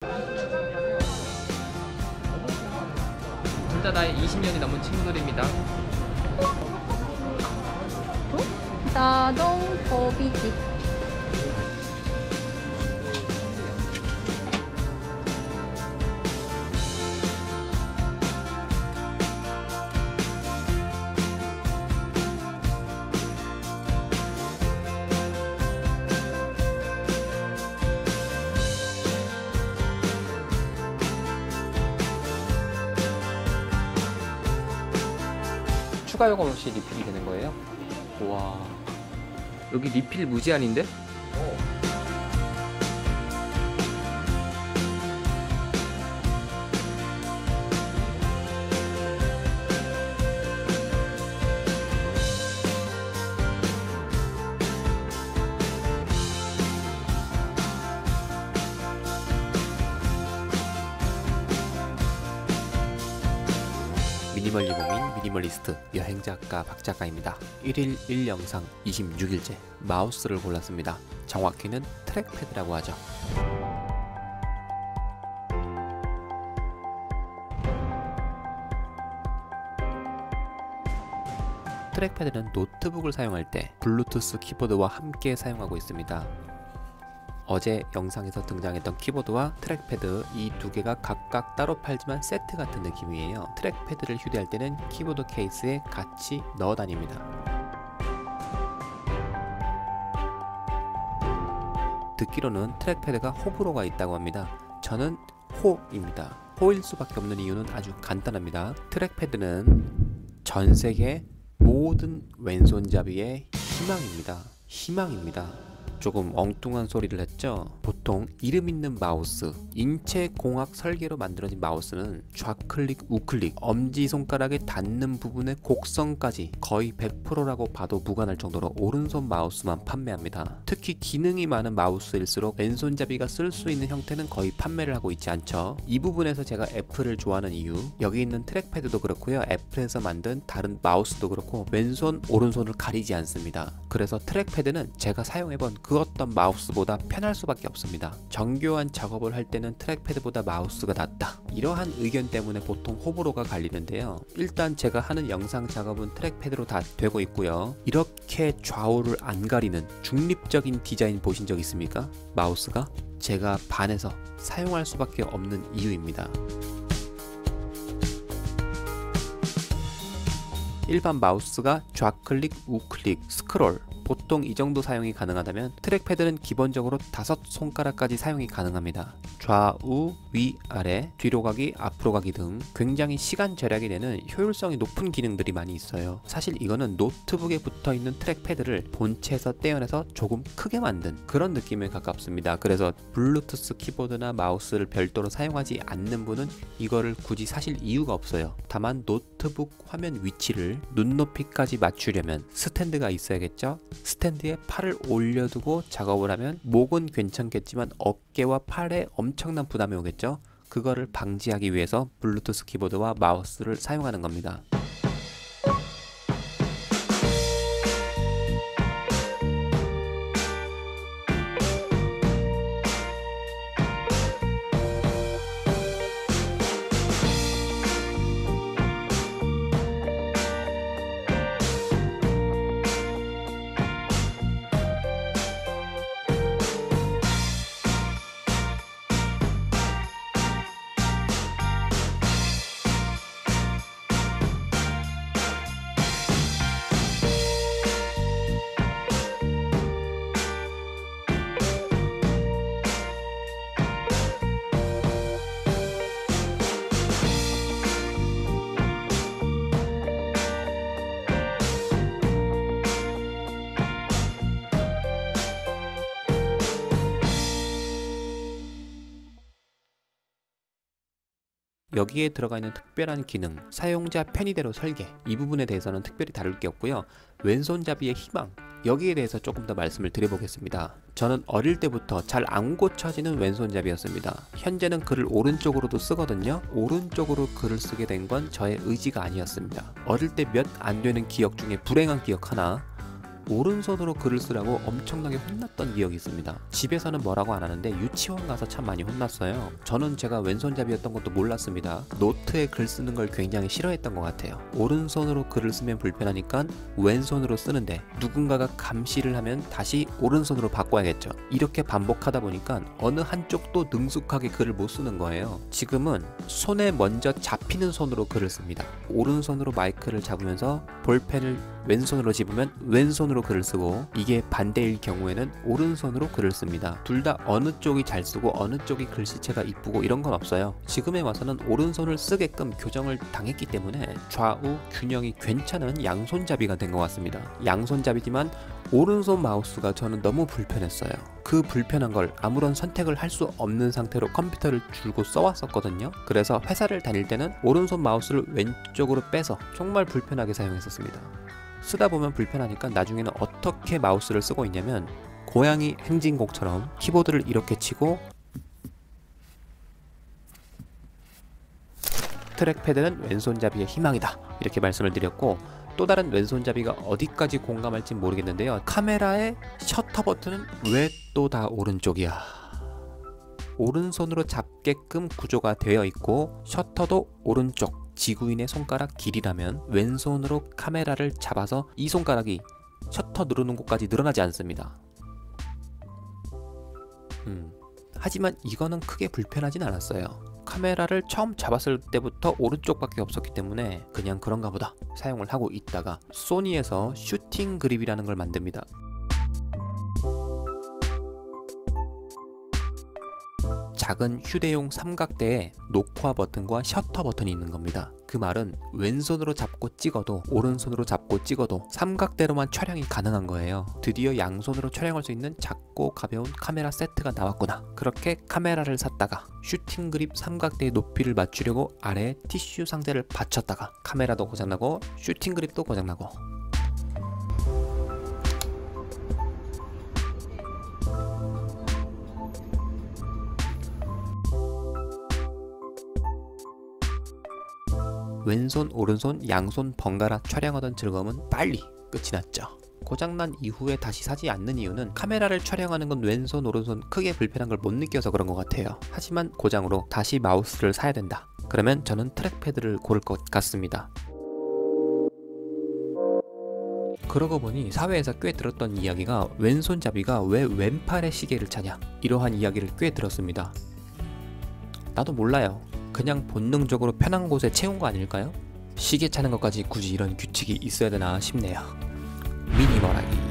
둘 다 나이 20년이 넘은 친구들입니다. 나동 더비집. 추가 요금 없이 리필이 되는 거예요? 와, 여기 리필 무제한인데? 미니멀리 고민 미니멀리스트 여행작가 박작가입니다. 1일 1영상 26일째 마우스를 골랐습니다. 정확히는 트랙패드라고 하죠. 트랙패드는 노트북을 사용할 때 블루투스 키보드와 함께 사용하고 있습니다. 어제 영상에서 등장했던 키보드와 트랙패드 이 두 개가 각각 따로 팔지만 세트 같은 느낌이에요. 트랙패드를 휴대할 때는 키보드 케이스에 같이 넣어 다닙니다. 듣기로는 트랙패드가 호불호가 있다고 합니다. 저는 호입니다. 호일 수밖에 없는 이유는 아주 간단합니다. 트랙패드는 전 세계 모든 왼손잡이의 희망입니다. 조금 엉뚱한 소리를 했죠. 보통 이름 있는 마우스, 인체공학 설계로 만들어진 마우스는 좌클릭, 우클릭, 엄지손가락에 닿는 부분의 곡선까지 거의 100%라고 봐도 무관할 정도로 오른손 마우스만 판매합니다. 특히 기능이 많은 마우스일수록 왼손잡이가 쓸 수 있는 형태는 거의 판매를 하고 있지 않죠. 이 부분에서 제가 애플을 좋아하는 이유, 여기 있는 트랙패드도 그렇고요, 애플에서 만든 다른 마우스도 그렇고 왼손, 오른손을 가리지 않습니다. 그래서 트랙패드는 제가 사용해본 그 어떤 마우스보다 편할 수밖에 없습니다. 정교한 작업을 할 때는 트랙패드보다 마우스가 낫다, 이러한 의견 때문에 보통 호불호가 갈리는데요. 일단 제가 하는 영상 작업은 트랙패드로 다 되고 있고요. 이렇게 좌우를 안 가리는 중립적인 디자인 보신 적 있습니까? 마우스가 제가 반해서 사용할 수밖에 없는 이유입니다. 일반 마우스가 좌클릭, 우클릭, 스크롤, 보통 이 정도 사용이 가능하다면 트랙패드는 기본적으로 5손가락까지 사용이 가능합니다. 좌우, 위, 아래, 뒤로 가기, 앞으로 가기 등 굉장히 시간 절약이 되는 효율성이 높은 기능들이 많이 있어요. 사실 이거는 노트북에 붙어있는 트랙패드를 본체에서 떼어내서 조금 크게 만든 그런 느낌에 가깝습니다. 그래서 블루투스 키보드나 마우스를 별도로 사용하지 않는 분은 이거를 굳이 사실 이유가 없어요. 다만 노트북 화면 위치를 눈높이까지 맞추려면 스탠드가 있어야겠죠. 스탠드에 팔을 올려두고 작업을 하면 목은 괜찮겠지만 어깨와 팔에 엄청난 부담이 오겠죠. 그거를 방지하기 위해서 블루투스 키보드와 마우스를 사용하는 겁니다. 여기에 들어가 있는 특별한 기능, 사용자 편의대로 설계, 이 부분에 대해서는 특별히 다룰 게 없고요. 왼손잡이의 희망, 여기에 대해서 조금 더 말씀을 드려보겠습니다. 저는 어릴 때부터 잘 안 고쳐지는 왼손잡이였습니다. 현재는 글을 오른쪽으로도 쓰거든요. 오른쪽으로 글을 쓰게 된 건 저의 의지가 아니었습니다. 어릴 때 몇 안 되는 기억 중에 불행한 기억 하나, 오른손으로 글을 쓰라고 엄청나게 혼났던 기억이 있습니다. 집에서는 뭐라고 안 하는데 유치원 가서 참 많이 혼났어요. 저는 제가 왼손잡이였던 것도 몰랐습니다. 노트에 글 쓰는 걸 굉장히 싫어했던 것 같아요. 오른손으로 글을 쓰면 불편하니까 왼손으로 쓰는데 누군가가 감시를 하면 다시 오른손으로 바꿔야겠죠. 이렇게 반복하다 보니까 어느 한쪽도 능숙하게 글을 못 쓰는 거예요. 지금은 손에 먼저 잡히는 손으로 글을 씁니다. 오른손으로 마이크를 잡으면서 볼펜을 왼손으로 집으면 왼손으로 글을 쓰고, 이게 반대일 경우에는 오른손으로 글을 씁니다. 둘 다 어느 쪽이 잘 쓰고 어느 쪽이 글씨체가 이쁘고 이런 건 없어요. 지금에 와서는 오른손을 쓰게끔 교정을 당했기 때문에 좌우 균형이 괜찮은 양손잡이가 된 것 같습니다. 양손잡이지만 오른손 마우스가 저는 너무 불편했어요. 그 불편한 걸 아무런 선택을 할 수 없는 상태로 컴퓨터를 줄고 써왔었거든요. 그래서 회사를 다닐 때는 오른손 마우스를 왼쪽으로 빼서 정말 불편하게 사용했었습니다. 쓰다 보면 불편하니까 나중에는 어떻게 마우스를 쓰고 있냐면, 고양이 행진곡처럼 키보드를 이렇게 치고 트랙패드는 왼손잡이의 희망이다 이렇게 말씀을 드렸고, 또 다른 왼손잡이가 어디까지 공감할지 모르겠는데요. 카메라의 셔터 버튼은 왜 또 다 오른쪽이야? 오른손으로 잡게끔 구조가 되어 있고 셔터도 오른쪽, 지구인의 손가락 길이라면 왼손으로 카메라를 잡아서 이 손가락이 셔터 누르는 곳까지 늘어나지 않습니다. 하지만 이거는 크게 불편하진 않았어요. 카메라를 처음 잡았을 때부터 오른쪽밖에 없었기 때문에 그냥 그런가 보다 사용을 하고 있다가 소니에서 슈팅 그립이라는 걸 만듭니다. 작은 휴대용 삼각대에 녹화 버튼과 셔터 버튼이 있는 겁니다. 그 말은 왼손으로 잡고 찍어도 오른손으로 잡고 찍어도 삼각대로만 촬영이 가능한 거예요. 드디어 양손으로 촬영할 수 있는 작고 가벼운 카메라 세트가 나왔구나. 그렇게 카메라를 샀다가 슈팅 그립 삼각대의 높이를 맞추려고 아래에 티슈 상자를 받쳤다가 카메라도 고장나고 슈팅 그립도 고장나고, 왼손 오른손 양손 번갈아 촬영하던 즐거움은 빨리 끝이 났죠. 고장난 이후에 다시 사지 않는 이유는 카메라를 촬영하는 건 왼손 오른손 크게 불편한 걸 못 느껴서 그런 것 같아요. 하지만 고장으로 다시 마우스를 사야 된다. 그러면 저는 트랙패드를 고를 것 같습니다. 그러고 보니 사회에서 꽤 들었던 이야기가, 왼손잡이가 왜 왼팔에 시계를 차냐, 이러한 이야기를 꽤 들었습니다. 나도 몰라요. 그냥 본능적으로 편한 곳에 채운 거 아닐까요? 시계 차는 것까지 굳이 이런 규칙이 있어야 되나 싶네요. 미니멀하기.